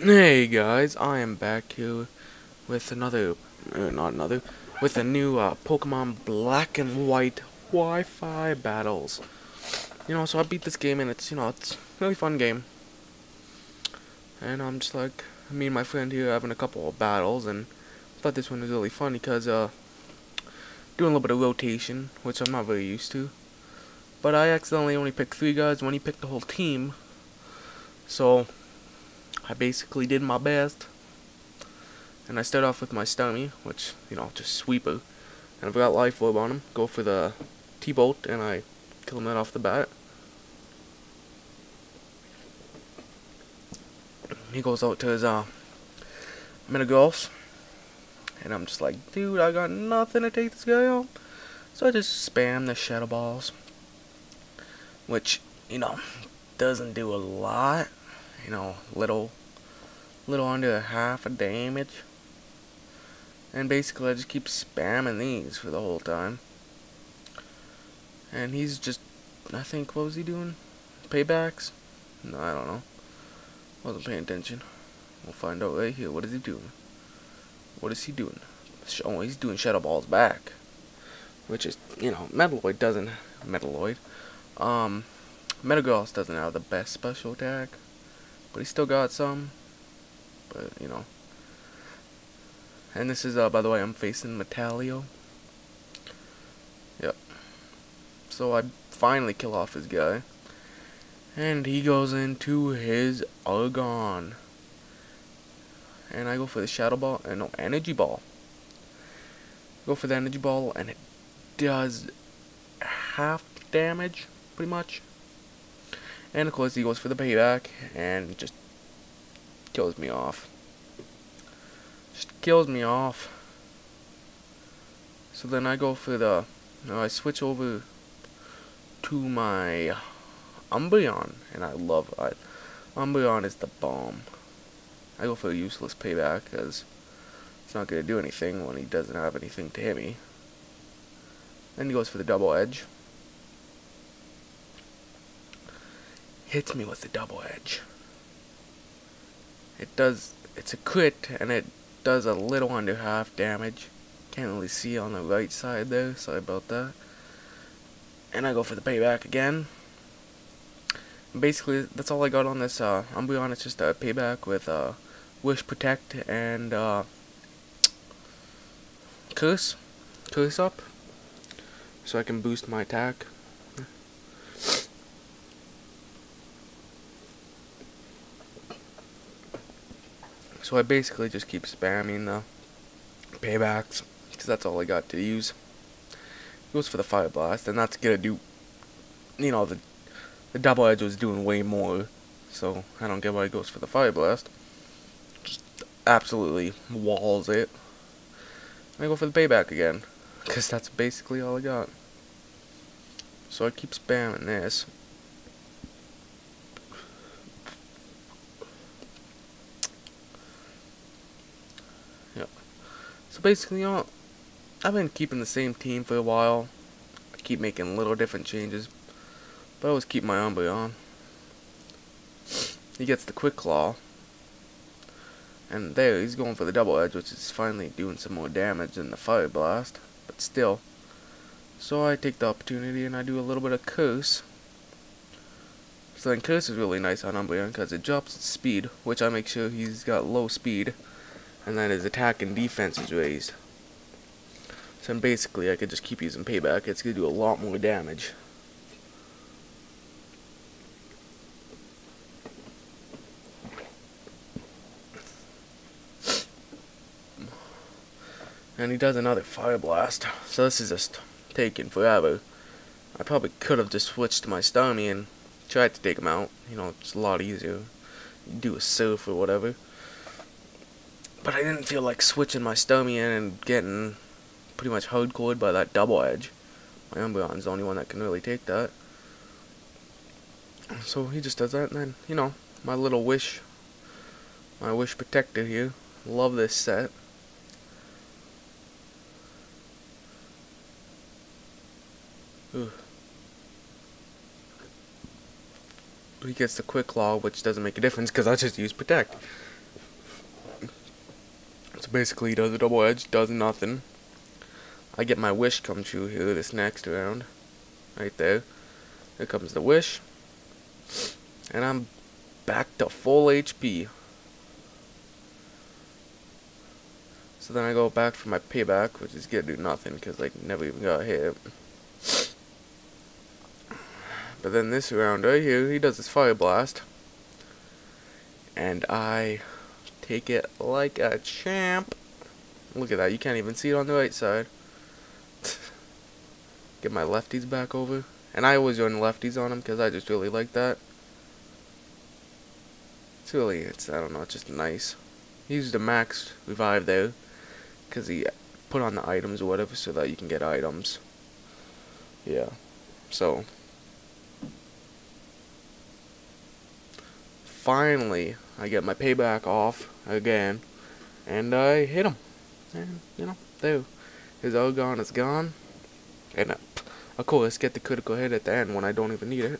Hey guys, I am back here with another, not another, with a new Pokemon Black and White Wi-Fi battles. So I beat this game and it's a really fun game. And I'm just like, me and my friend here having a couple of battles, and I thought this one was really fun because doing a little bit of rotation, which I'm not very used to. But I accidentally only picked 3 guys when he picked the whole team. So I basically did my best. And I start off with my Stony, which, just sweeper. And I've got Life Orb on him. Go for the T-Bolt, and I kill him right off the bat. He goes out to his Metagross. And I'm just like, dude, I got nothing to take this guy out. So I just spam the Shadow Balls. Which, doesn't do a lot. Little under half a damage. And basically I just keep spamming these for the whole time. And he's just, I think, what was he doing? Paybacks? No, I don't know. Wasn't paying attention. We'll find out right here. What is he doing? What is he doing? Oh, he's doing Shadow Balls back. Which is, Metaloid doesn't, Metagross doesn't have the best special attack. But he still got some. But, And this is, by the way, I'm facing Metalio. Yep. So I finally kill off his guy. And he goes into his Argon. And I go for the Shadow Ball, no, Energy Ball. Go for the Energy Ball, and it does half damage, pretty much. And of course he goes for the payback, and just kills me off. Kills me off. So then I go for the, I switch over to my Umbreon, and I love it. Umbreon is the bomb. I go for a useless payback because it's not going to do anything when he doesn't have anything to hit me. Then he goes for the double edge. Hits me with the double edge. It's a crit, and it does a little under half damage. Can't really see on the right side there, sorry about that. And I go for the payback again. Basically, that's all I got on this Umbreon. It's just a payback with Wish, Protect, and Curse up, so I can boost my attack. So I basically just keep spamming the paybacks, because that's all I got to use. Goes for the Fire Blast, and that's gonna do, the double edge was doing way more, so I don't get why he goes for the Fire Blast. Just absolutely walls it. And I go for the payback again, because that's basically all I got. So I keep spamming this. So basically, I've been keeping the same team for a while. I keep making little different changes, but I always keep my Umbreon. He gets the Quick Claw, and there, he's going for the double edge, which is finally doing some more damage than the Fire Blast, but still. So I take the opportunity and I do a little bit of Curse. So then Curse is really nice on Umbreon because it drops its speed, which I make sure he's got low speed. And then his attack and defense is raised. So basically I could just keep using payback. It's going to do a lot more damage. And he does another Fire Blast. So this is just taking forever. I probably could have just switched to my Stony and tried to take him out. It's a lot easier. You do a Surf or whatever. But I didn't feel like switching my Stony in and getting pretty much hardcored by that double edge. My Umbreon's the only one that can really take that. So he just does that, and then, my little Wish Protector here. Love this set. Ooh. He gets the Quick Claw, which doesn't make a difference because I just use Protect. So basically he does a double edge, does nothing. I get my wish come true here this next round. Right there. Here comes the wish. And I'm back to full HP. So then I go back for my payback, which is gonna do nothing because I never even got hit. But then this round right here, he does his fire blast. And I take it like a champ. Look at that, you can't even see it on the right side. Get my lefties back over. And I always run lefties on him because I just really like that. It's really, I don't know, it's just nice. He used a max revive there because he put on the items or whatever so that you can get items. Yeah, so finally I get my payback off again and I hit him. And, you know, there. His Argon is gone. And, of course, get the critical hit at the end when I don't even need it.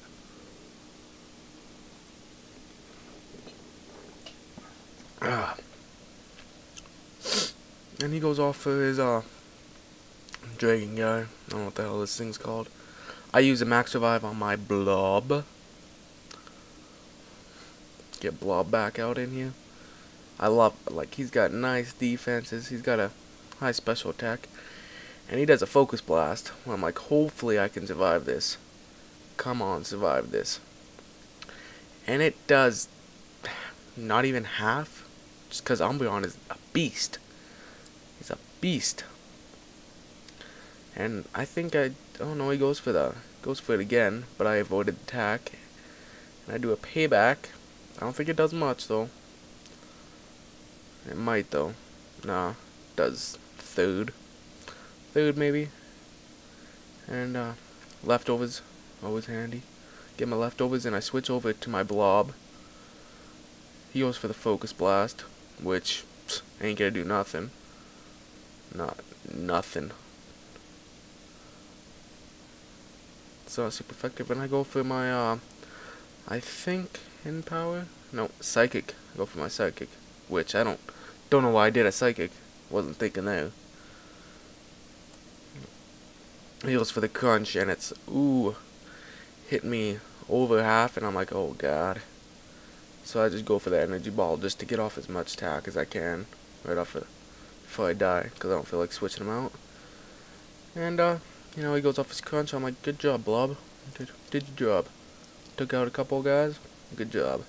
And he goes off for his, Dragon guy. I don't know what the hell this thing's called. I use a max revive on my blob. Get blob back out in here. I love, like, he's got nice defenses. He's got a high special attack. And he does a focus blast. Well, I'm like, hopefully I can survive this. Come on, survive this. And it does not even half. Just because Umbreon is a beast. He's a beast. And I think I don't know, he goes for it again, but I avoided the attack. And I do a payback. I don't think it does much though. It might though. Nah, it does third maybe. And leftovers, always handy. Get my leftovers and I switch over to my blob. He goes for the focus blast, which ain't gonna do nothing. Nothing. It's not super effective. And I go for my I think in power? No, psychic. I go for my psychic, which I don't know why I did a psychic. Wasn't thinking there. He goes for the crunch and it's hit me over half and I'm like, oh god. So I just go for the energy ball just to get off as much attack as I can right off it before I die because I don't feel like switching him out. And you know, he goes off his crunch. I'm like, good job, Blob. Did your job. Took out a couple of guys. Good job.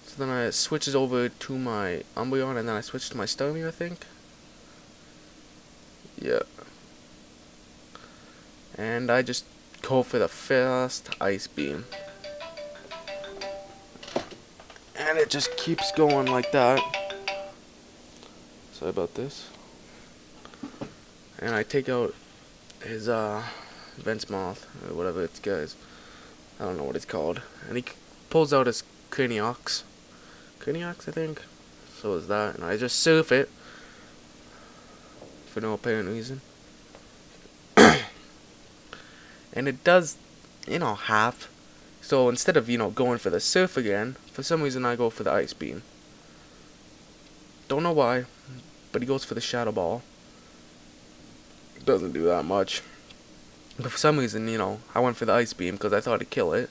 So then I switches over to my Umbreon and then I switch to my Starmie, I think. Yeah. And I just go for the fast Ice Beam. And it just keeps going like that. Sorry about this. And I take out his Vents Moth, or whatever it's guys. I don't know what it's called. And he pulls out his Craniox. Craniox, I think. So is that. And I just surf it. For no apparent reason. And it does, you know, half. So instead of, you know, going for the surf again, for some reason I go for the Ice Beam. Don't know why, but he goes for the Shadow Ball. Doesn't do that much. But for some reason, you know, I went for the Ice Beam because I thought it'd kill it.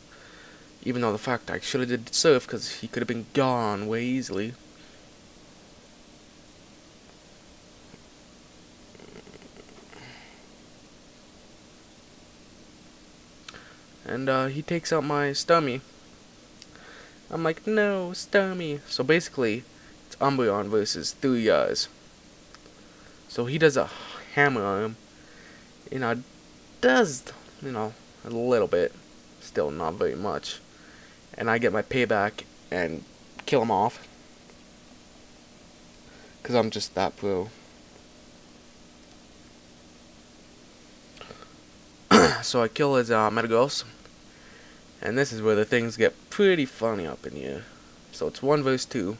Even though the fact I should have did surf because he could have been gone way easily. And he takes out my Starmie. I'm like, no, Starmie. So basically, it's Umbreon versus 3 guys. So he does a hammer on him. You know, does, you know, a little bit. Still not very much. And I get my payback and kill him off. Because I'm just that pro. So I kill his Metagross. And this is where the things get pretty funny up in here. So it's 1 versus 2.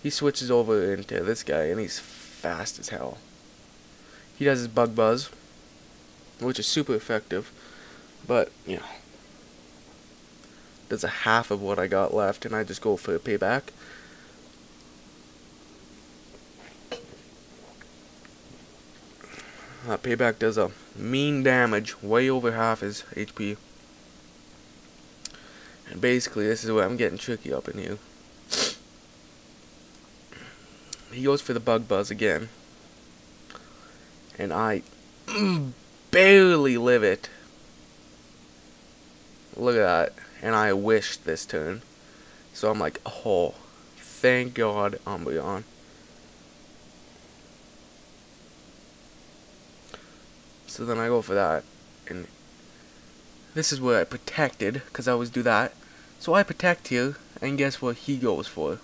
He switches over into this guy and he's fast as hell. He does his Bug Buzz, which is super effective. But, you know, does a half of what I got left and I just go for a payback. Payback does a mean damage, way over half his HP. And basically, this is where I'm getting tricky up in here. He goes for the bug buzz again. And I barely live it. Look at that. And I wished this turn. So I'm like, oh, thank God I'm beyond. So then I go for that. And this is where I protected, because I always do that. So I protect here, and guess what he goes for?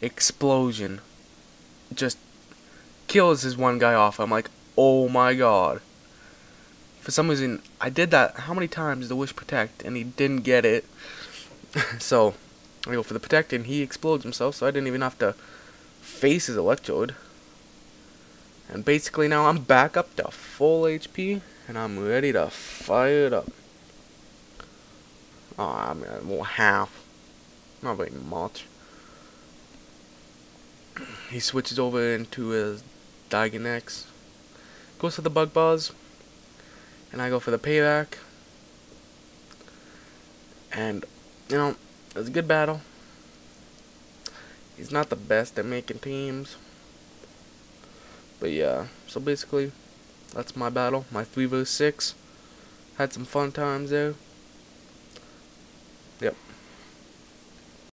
Explosion. Just kills his one guy off. I'm like, oh my God. For some reason, I did that how many times, the wish protect, and he didn't get it. So I go for the protect, and he explodes himself, so I didn't even have to face his electrode. And basically now I'm back up to full HP, and I'm ready to fire it up. Oh, I mean, well, half. Not very much. He switches over into his Diagonex. Goes for the bug buzz. And I go for the payback. And, you know, it was a good battle. He's not the best at making teams. But yeah, so basically, that's my battle. My 3 vs 6. Had some fun times there.